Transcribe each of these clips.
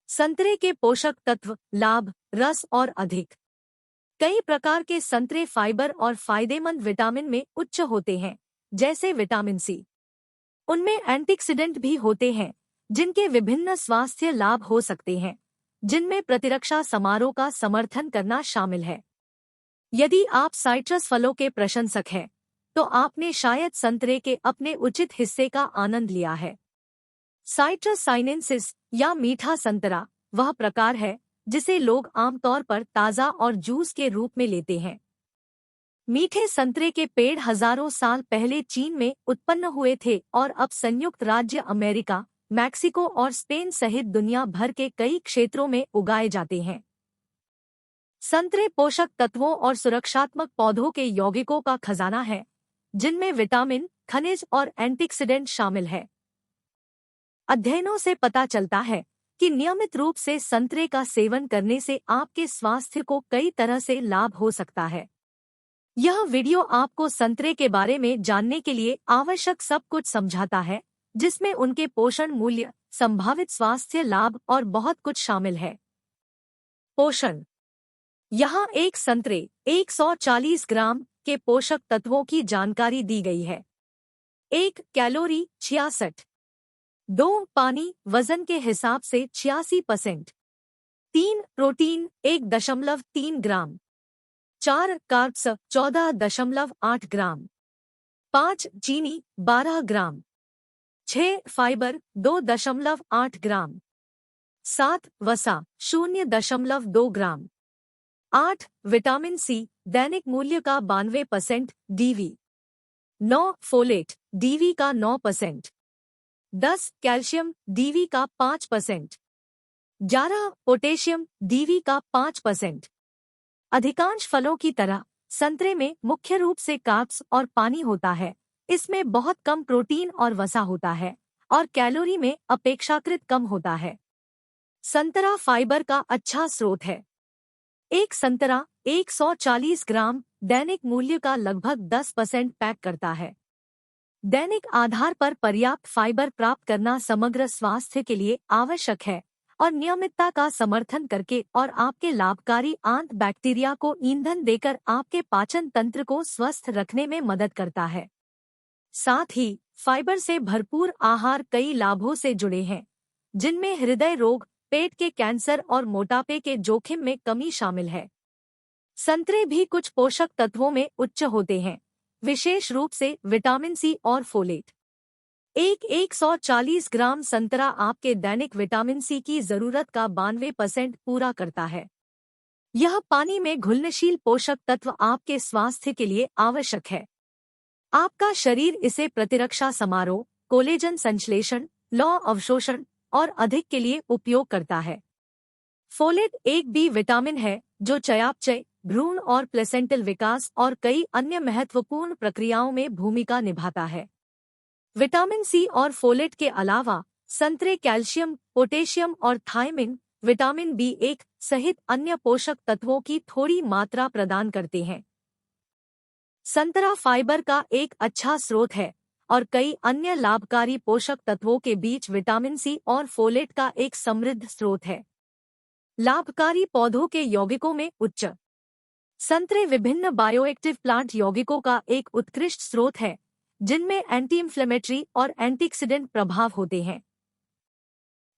संतरे के पोषक तत्व, लाभ, रस और अधिक। कई प्रकार के संतरे फाइबर और फायदेमंद विटामिन में उच्च होते हैं, जैसे विटामिन सी। उनमें एंटीऑक्सीडेंट भी होते हैं, जिनके विभिन्न स्वास्थ्य लाभ हो सकते हैं, जिनमें प्रतिरक्षा समारोह का समर्थन करना शामिल है। यदि आप साइट्रस फलों के प्रशंसक हैं, तो आपने शायद संतरे के अपने उचित हिस्से का आनंद लिया है। साइट्रस साइनेंसिस या मीठा संतरा वह प्रकार है जिसे लोग आमतौर पर ताज़ा और जूस के रूप में लेते हैं। मीठे संतरे के पेड़ हजारों साल पहले चीन में उत्पन्न हुए थे और अब संयुक्त राज्य अमेरिका, मैक्सिको और स्पेन सहित दुनिया भर के कई क्षेत्रों में उगाए जाते हैं। संतरे पोषक तत्वों और सुरक्षात्मक पौधों के यौगिकों का खजाना है, जिनमें विटामिन, खनिज और एंटीऑक्सीडेंट शामिल है। अध्ययनों से पता चलता है कि नियमित रूप से संतरे का सेवन करने से आपके स्वास्थ्य को कई तरह से लाभ हो सकता है। यह वीडियो आपको संतरे के बारे में जानने के लिए आवश्यक सब कुछ समझाता है, जिसमें उनके पोषण मूल्य, संभावित स्वास्थ्य लाभ और बहुत कुछ शामिल है। पोषण। यहाँ एक संतरे 140 ग्राम के पोषक तत्वों की जानकारी दी गई है। 1 कैलोरी 66, 2 पानी वजन के हिसाब से 86%, 3 प्रोटीन 1.3 ग्राम, 4 कार्ब्स 14.8 ग्राम, 5 चीनी 12 ग्राम, 6 फाइबर 2.8 ग्राम, 7 वसा 0.2 ग्राम, 8 विटामिन सी दैनिक मूल्य का 92% डीवी, 9 फोलेट डीवी का 9%, 10 कैल्शियम डीवी का 5%, 11 पोटेशियम डीवी का 5%। अधिकांश फलों की तरह संतरे में मुख्य रूप से कार्ब्स और पानी होता है। इसमें बहुत कम प्रोटीन और वसा होता है और कैलोरी में अपेक्षाकृत कम होता है। संतरा फाइबर का अच्छा स्रोत है। एक संतरा 140 ग्राम दैनिक मूल्य का लगभग 10% पैक करता है। दैनिक आधार पर पर्याप्त फाइबर प्राप्त करना समग्र स्वास्थ्य के लिए आवश्यक है और नियमितता का समर्थन करके और आपके लाभकारी आंत बैक्टीरिया को ईंधन देकर आपके पाचन तंत्र को स्वस्थ रखने में मदद करता है। साथ ही फाइबर से भरपूर आहार कई लाभों से जुड़े हैं, जिनमें हृदय रोग, पेट के कैंसर और मोटापे के जोखिम में कमी शामिल है। संतरे भी कुछ पोषक तत्वों में उच्च होते हैं, विशेष रूप से विटामिन सी और फोलेट। 140 ग्राम संतरा आपके दैनिक विटामिन सी की जरूरत का 92% पूरा करता है। यह पानी में घुलनशील पोषक तत्व आपके स्वास्थ्य के लिए आवश्यक है। आपका शरीर इसे प्रतिरक्षा समारोह, कोलेजन संश्लेषण, लौह अवशोषण और अधिक के लिए उपयोग करता है। फोलेट एक बी विटामिन है जो चयापचय, भ्रूण और प्लेसेंटल विकास और कई अन्य महत्वपूर्ण प्रक्रियाओं में भूमिका निभाता है। विटामिन सी और फोलेट के अलावा संतरे कैल्शियम, पोटेशियम और थायमिन, विटामिन बी1 सहित अन्य पोषक तत्वों की थोड़ी मात्रा प्रदान करते हैं। संतरा फाइबर का एक अच्छा स्रोत है और कई अन्य लाभकारी पोषक तत्वों के बीच विटामिन सी और फोलेट का एक समृद्ध स्रोत है। लाभकारी पौधों के यौगिकों में उच्च। संतरे विभिन्न बायोएक्टिव प्लांट यौगिकों का एक उत्कृष्ट स्रोत है, जिनमें एंटी इंफ्लेमेटरी और एंटीऑक्सीडेंट प्रभाव होते हैं।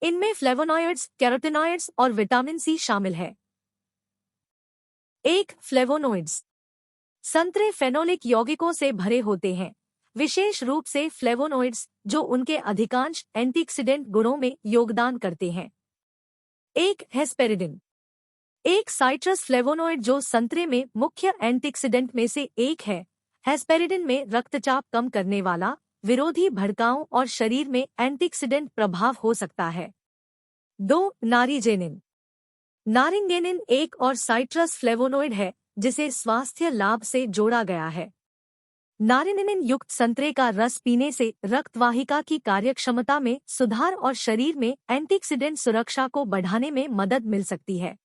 इनमें फ्लेवोनॉइड्स, कैरोटीनॉइड्स और विटामिन सी शामिल है। 1 फ्लेवोनॉइड्स। संतरे फेनोलिक यौगिकों से भरे होते हैं, विशेष रूप से फ्लेवोनॉइड्स जो उनके अधिकांश एंटीऑक्सीडेंट गुणों में योगदान करते हैं। 1 हेस्पेरिडिन। एक साइट्रस फ्लेवोनॉइड जो संतरे में मुख्य एंटीऑक्सीडेंट में से एक है। हेस्पेरिडिन में रक्तचाप कम करने वाला, विरोधी भड़काओं और शरीर में एंटीऑक्सीडेंट प्रभाव हो सकता है। 2 नारिजेनिन। नारिंगेनिन एक और साइट्रस फ्लेवोनॉइड है जिसे स्वास्थ्य लाभ से जोड़ा गया है। नारिनिन युक्त संतरे का रस पीने से रक्तवाहिका की कार्यक्षमता में सुधार और शरीर में एंटीऑक्सीडेंट सुरक्षा को बढ़ाने में मदद मिल सकती है।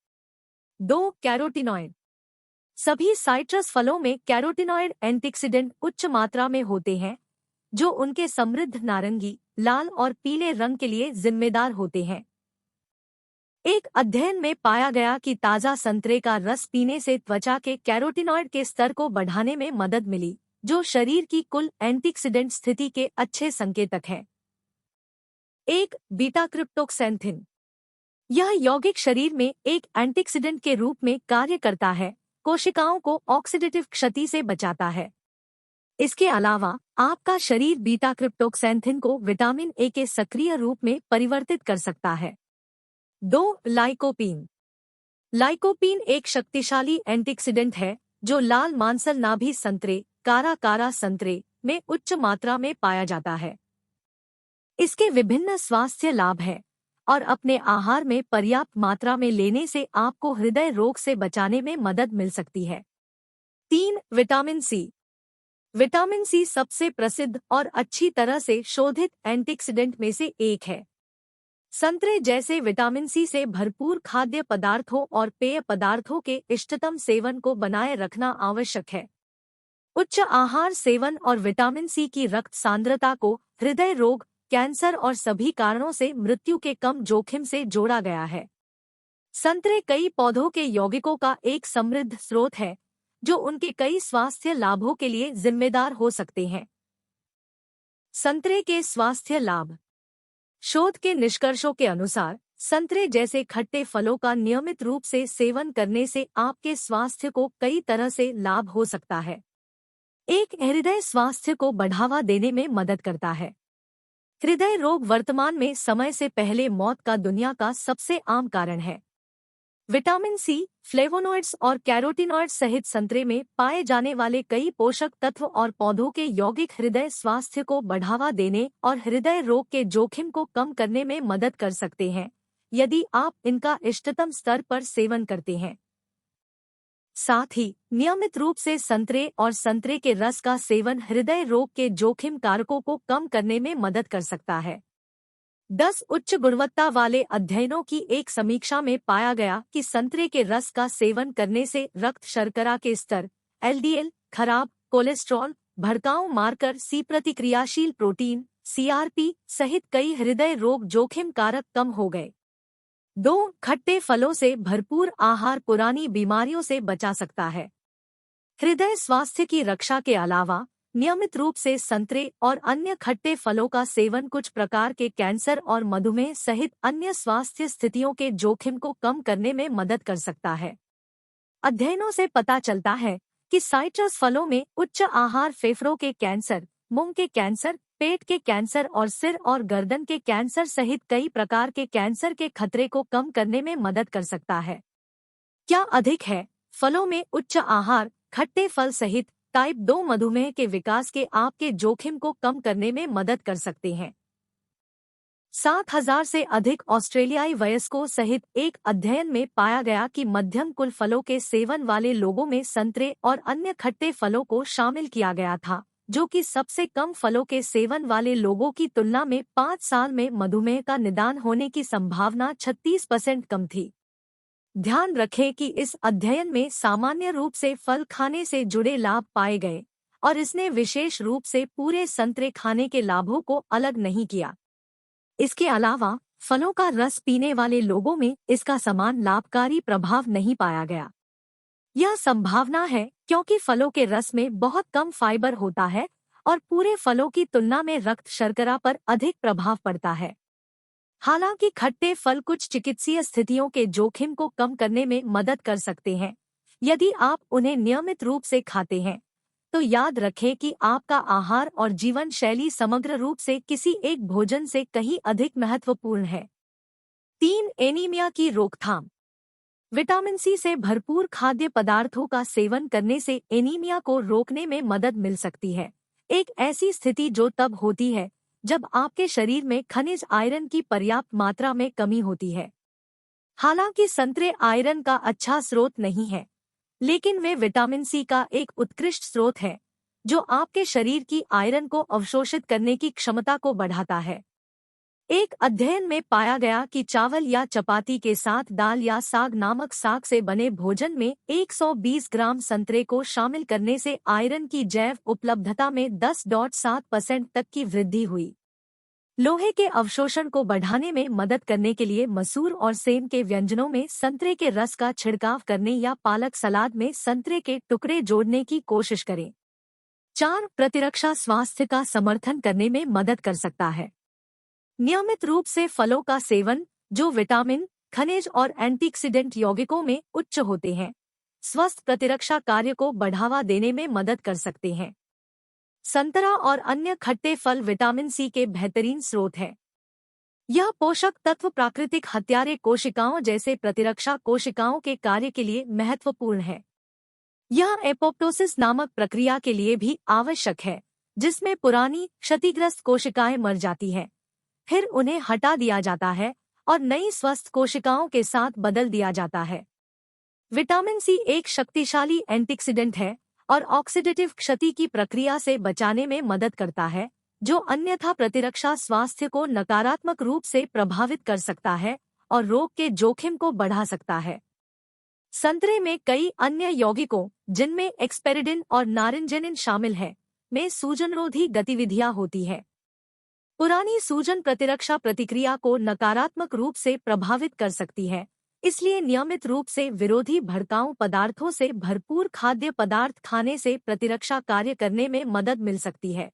2 कैरोटीनॉइड। सभी साइट्रस फलों में कैरोटीनॉइड एंटीऑक्सीडेंट उच्च मात्रा में होते हैं, जो उनके समृद्ध नारंगी, लाल और पीले रंग के लिए जिम्मेदार होते हैं। एक अध्ययन में पाया गया कि ताज़ा संतरे का रस पीने से त्वचा के कैरोटिनॉइड के स्तर को बढ़ाने में मदद मिली, जो शरीर की कुल एंटीऑक्सीडेंट स्थिति के अच्छे संकेतक है। एक बीटा क्रिप्टोक्सैंथिन। यह यौगिक शरीर में एक एंटीऑक्सीडेंट के रूप में कार्य करता है, कोशिकाओं को ऑक्सीडेटिव क्षति से बचाता है। इसके अलावा आपका शरीर बीटा क्रिप्टोक्सैंथिन को विटामिन ए के सक्रिय रूप में परिवर्तित कर सकता है। 2. लाइकोपीन। लाइकोपीन एक शक्तिशाली एंटीऑक्सीडेंट है जो लाल मांसल नाभी संतरे, कारा संतरे में उच्च मात्रा में पाया जाता है। इसके विभिन्न स्वास्थ्य लाभ हैं और अपने आहार में पर्याप्त मात्रा में लेने से आपको हृदय रोग से बचाने में मदद मिल सकती है। 3. Vitamin C. विटामिन सी सबसे प्रसिद्ध और अच्छी तरह से शोधित एंटीऑक्सीडेंट में से एक है। संतरे जैसे विटामिन सी से भरपूर खाद्य पदार्थों और पेय पदार्थों के इष्टतम सेवन को बनाए रखना आवश्यक है। उच्च आहार सेवन और विटामिन सी की रक्त सांद्रता को हृदय रोग, कैंसर और सभी कारणों से मृत्यु के कम जोखिम से जोड़ा गया है। संतरे कई पौधों के यौगिकों का एक समृद्ध स्रोत है, जो उनके कई स्वास्थ्य लाभों के लिए जिम्मेदार हो सकते हैं। संतरे के स्वास्थ्य लाभ। शोध के निष्कर्षों के अनुसार संतरे जैसे खट्टे फलों का नियमित रूप से सेवन करने से आपके स्वास्थ्य को कई तरह से लाभ हो सकता है। एक, हृदय स्वास्थ्य को बढ़ावा देने में मदद करता है। हृदय रोग वर्तमान में समय से पहले मौत का दुनिया का सबसे आम कारण है। विटामिन सी, फ्लेवोनॉइड्स और कैरोटिनॉइड्स सहित संतरे में पाए जाने वाले कई पोषक तत्व और पौधों के यौगिक हृदय स्वास्थ्य को बढ़ावा देने और हृदय रोग के जोखिम को कम करने में मदद कर सकते हैं, यदि आप इनका इष्टतम स्तर पर सेवन करते हैं। साथ ही नियमित रूप से संतरे और संतरे के रस का सेवन हृदय रोग के जोखिम कारकों को कम करने में मदद कर सकता है। 10 उच्च गुणवत्ता वाले अध्ययनों की एक समीक्षा में पाया गया कि संतरे के रस का सेवन करने से रक्त शर्करा के स्तर, एलडीएल, खराब कोलेस्ट्रॉल, भड़काऊ मार्कर, सी प्रतिक्रियाशील प्रोटीन, सीआरपी सहित कई हृदय रोग जोखिम कारक कम हो गए। 2. खट्टे फलों से भरपूर आहार पुरानी बीमारियों से बचा सकता है। हृदय स्वास्थ्य की रक्षा के अलावा नियमित रूप से संतरे और अन्य खट्टे फलों का सेवन कुछ प्रकार के कैंसर और मधुमेह सहित अन्य स्वास्थ्य स्थितियों के जोखिम को कम करने में मदद कर सकता है। अध्ययनों से पता चलता है कि साइट्रस फलों में उच्च आहार फेफड़ों के कैंसर, मुंह के कैंसर, पेट के कैंसर और सिर और गर्दन के कैंसर सहित कई प्रकार के कैंसर के खतरे को कम करने में मदद कर सकता है। क्या अधिक है, फलों में उच्च आहार, खट्टे फल सहित टाइप 2 मधुमेह के विकास के आपके जोखिम को कम करने में मदद कर सकते हैं। 7,000 से अधिक ऑस्ट्रेलियाई वयस्कों सहित एक अध्ययन में पाया गया कि मध्यम कुल फलों के सेवन वाले लोगों में संतरे और अन्य खट्टे फलों को शामिल किया गया था, जो कि सबसे कम फलों के सेवन वाले लोगों की तुलना में 5 साल में मधुमेह का निदान होने की संभावना 36% कम थी। ध्यान रखें कि इस अध्ययन में सामान्य रूप से फल खाने से जुड़े लाभ पाए गए और इसने विशेष रूप से पूरे संतरे खाने के लाभों को अलग नहीं किया। इसके अलावा फलों का रस पीने वाले लोगों में इसका समान लाभकारी प्रभाव नहीं पाया गया। यह संभावना है क्योंकि फलों के रस में बहुत कम फाइबर होता है और पूरे फलों की तुलना में रक्त शर्करा पर अधिक प्रभाव पड़ता है। हालांकि खट्टे फल कुछ चिकित्सीय स्थितियों के जोखिम को कम करने में मदद कर सकते हैं यदि आप उन्हें नियमित रूप से खाते हैं, तो याद रखें कि आपका आहार और जीवन शैली समग्र रूप से किसी एक भोजन से कहीं अधिक महत्वपूर्ण है। 3. एनीमिया की रोकथाम। विटामिन सी से भरपूर खाद्य पदार्थों का सेवन करने से एनीमिया को रोकने में मदद मिल सकती है, एक ऐसी स्थिति जो तब होती है जब आपके शरीर में खनिज आयरन की पर्याप्त मात्रा में कमी होती है। हालांकि संतरे आयरन का अच्छा स्रोत नहीं है, लेकिन वे विटामिन सी का एक उत्कृष्ट स्रोत है जो आपके शरीर की आयरन को अवशोषित करने की क्षमता को बढ़ाता है। एक अध्ययन में पाया गया कि चावल या चपाती के साथ दाल या साग नामक साग से बने भोजन में 120 ग्राम संतरे को शामिल करने से आयरन की जैव उपलब्धता में 10.7% तक की वृद्धि हुई। लोहे के अवशोषण को बढ़ाने में मदद करने के लिए मसूर और सेम के व्यंजनों में संतरे के रस का छिड़काव करने या पालक सलाद में संतरे के टुकड़े जोड़ने की कोशिश करें। 4. प्रतिरक्षा स्वास्थ्य का समर्थन करने में मदद कर सकता है। नियमित रूप से फलों का सेवन, जो विटामिन, खनिज और एंटीऑक्सीडेंट यौगिकों में उच्च होते हैं, स्वस्थ प्रतिरक्षा कार्य को बढ़ावा देने में मदद कर सकते हैं। संतरा और अन्य खट्टे फल विटामिन सी के बेहतरीन स्रोत हैं। यह पोषक तत्व प्राकृतिक हत्यारे कोशिकाओं जैसे प्रतिरक्षा कोशिकाओं के कार्य के लिए महत्वपूर्ण है। यह एपोप्टोसिस नामक प्रक्रिया के लिए भी आवश्यक है, जिसमें पुरानी क्षतिग्रस्त कोशिकाएं मर जाती हैं, फिर उन्हें हटा दिया जाता है और नई स्वस्थ कोशिकाओं के साथ बदल दिया जाता है। विटामिन सी एक शक्तिशाली एंटीऑक्सीडेंट है और ऑक्सीडेटिव क्षति की प्रक्रिया से बचाने में मदद करता है, जो अन्यथा प्रतिरक्षा स्वास्थ्य को नकारात्मक रूप से प्रभावित कर सकता है और रोग के जोखिम को बढ़ा सकता है। संतरे में कई अन्य यौगिकों, जिनमें एक्सपेरिडिन और नारिंजेनिन शामिल है, में सूजनरोधी गतिविधियां होती है। पुरानी सूजन प्रतिरक्षा प्रतिक्रिया को नकारात्मक रूप से प्रभावित कर सकती है, इसलिए नियमित रूप से विरोधी भड़काऊ पदार्थों से भरपूर खाद्य पदार्थ खाने से प्रतिरक्षा कार्य करने में मदद मिल सकती है।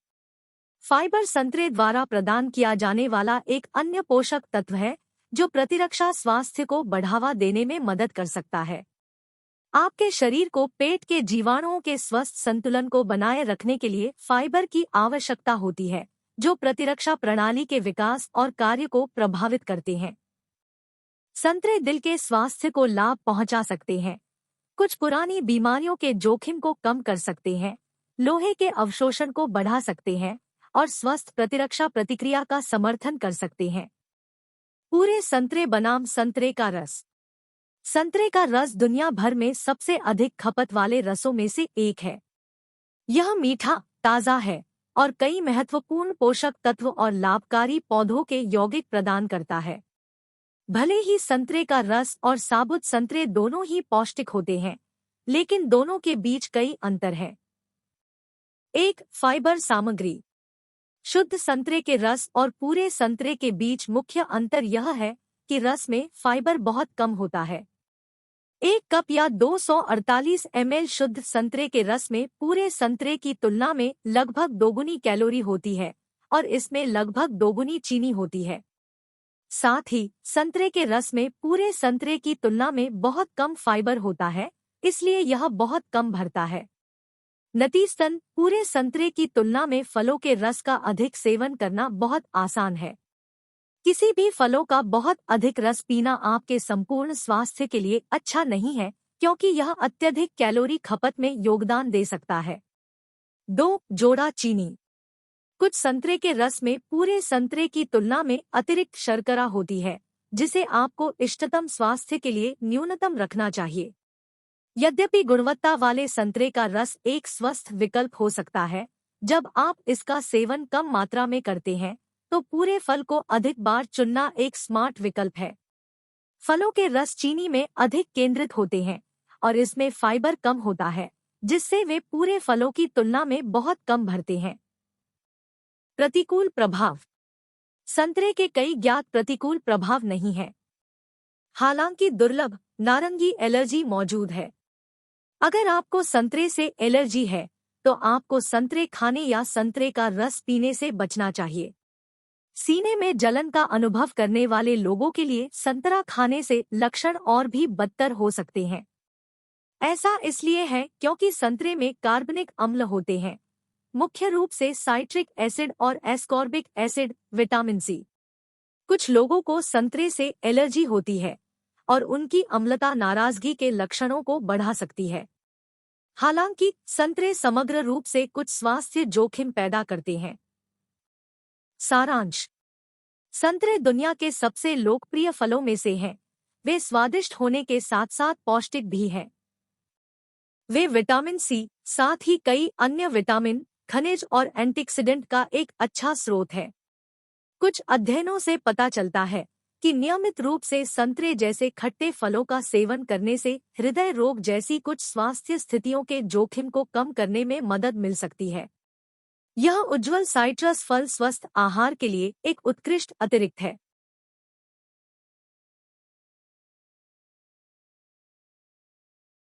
फाइबर संतरे द्वारा प्रदान किया जाने वाला एक अन्य पोषक तत्व है, जो प्रतिरक्षा स्वास्थ्य को बढ़ावा देने में मदद कर सकता है। आपके शरीर को पेट के जीवाणुओं के स्वस्थ संतुलन को बनाए रखने के लिए फाइबर की आवश्यकता होती है, जो प्रतिरक्षा प्रणाली के विकास और कार्य को प्रभावित करते हैं। संतरे दिल के स्वास्थ्य को लाभ पहुंचा सकते हैं, कुछ पुरानी बीमारियों के जोखिम को कम कर सकते हैं, लोहे के अवशोषण को बढ़ा सकते हैं और स्वस्थ प्रतिरक्षा प्रतिक्रिया का समर्थन कर सकते हैं। पूरे संतरे बनाम संतरे का रस। संतरे का रस दुनिया भर में सबसे अधिक खपत वाले रसों में से एक है। यह मीठा, ताज़ा है और कई महत्वपूर्ण पोषक तत्व और लाभकारी पौधों के यौगिक प्रदान करता है। भले ही संतरे का रस और साबुत संतरे दोनों ही पौष्टिक होते हैं, लेकिन दोनों के बीच कई अंतर हैं। 1. फाइबर सामग्री। शुद्ध संतरे के रस और पूरे संतरे के बीच मुख्य अंतर यह है कि रस में फाइबर बहुत कम होता है। 1 कप या 248 ml शुद्ध संतरे के रस में पूरे संतरे की तुलना में लगभग दोगुनी कैलोरी होती है और इसमें लगभग दोगुनी चीनी होती है। साथ ही संतरे के रस में पूरे संतरे की तुलना में बहुत कम फाइबर होता है, इसलिए यह बहुत कम भरता है। नतीजतन पूरे संतरे की तुलना में फलों के रस का अधिक सेवन करना बहुत आसान है। किसी भी फलों का बहुत अधिक रस पीना आपके संपूर्ण स्वास्थ्य के लिए अच्छा नहीं है, क्योंकि यह अत्यधिक कैलोरी खपत में योगदान दे सकता है। 2. जोड़ा चीनी। कुछ संतरे के रस में पूरे संतरे की तुलना में अतिरिक्त शर्करा होती है, जिसे आपको इष्टतम स्वास्थ्य के लिए न्यूनतम रखना चाहिए। यद्यपि गुणवत्ता वाले संतरे का रस एक स्वस्थ विकल्प हो सकता है, जब आप इसका सेवन कम मात्रा में करते हैं, तो पूरे फल को अधिक बार चुनना एक स्मार्ट विकल्प है। फलों के रस चीनी में अधिक केंद्रित होते हैं और इसमें फाइबर कम होता है, जिससे वे पूरे फलों की तुलना में बहुत कम भरते हैं। प्रतिकूल प्रभाव। संतरे के कई ज्ञात प्रतिकूल प्रभाव नहीं हैं। हालांकि दुर्लभ नारंगी एलर्जी मौजूद है। अगर आपको संतरे से एलर्जी है, तो आपको संतरे खाने या संतरे का रस पीने से बचना चाहिए। सीने में जलन का अनुभव करने वाले लोगों के लिए संतरा खाने से लक्षण और भी बदतर हो सकते हैं। ऐसा इसलिए है क्योंकि संतरे में कार्बनिक अम्ल होते हैं, मुख्य रूप से साइट्रिक एसिड और एस्कॉर्बिक एसिड, विटामिन सी। कुछ लोगों को संतरे से एलर्जी होती है और उनकी अम्लता नाराजगी के लक्षणों को बढ़ा सकती है। हालांकि संतरे समग्र रूप से कुछ स्वास्थ्य जोखिम पैदा करते हैं। सारांश। संतरे दुनिया के सबसे लोकप्रिय फलों में से हैं। वे स्वादिष्ट होने के साथ साथ पौष्टिक भी हैं। वे विटामिन सी, साथ ही कई अन्य विटामिन, खनिज और एंटीऑक्सीडेंट का एक अच्छा स्रोत है। कुछ अध्ययनों से पता चलता है कि नियमित रूप से संतरे जैसे खट्टे फलों का सेवन करने से हृदय रोग जैसी कुछ स्वास्थ्य स्थितियों के जोखिम को कम करने में मदद मिल सकती है। यह उज्ज्वल साइट्रस फल स्वस्थ आहार के लिए एक उत्कृष्ट अतिरिक्त है।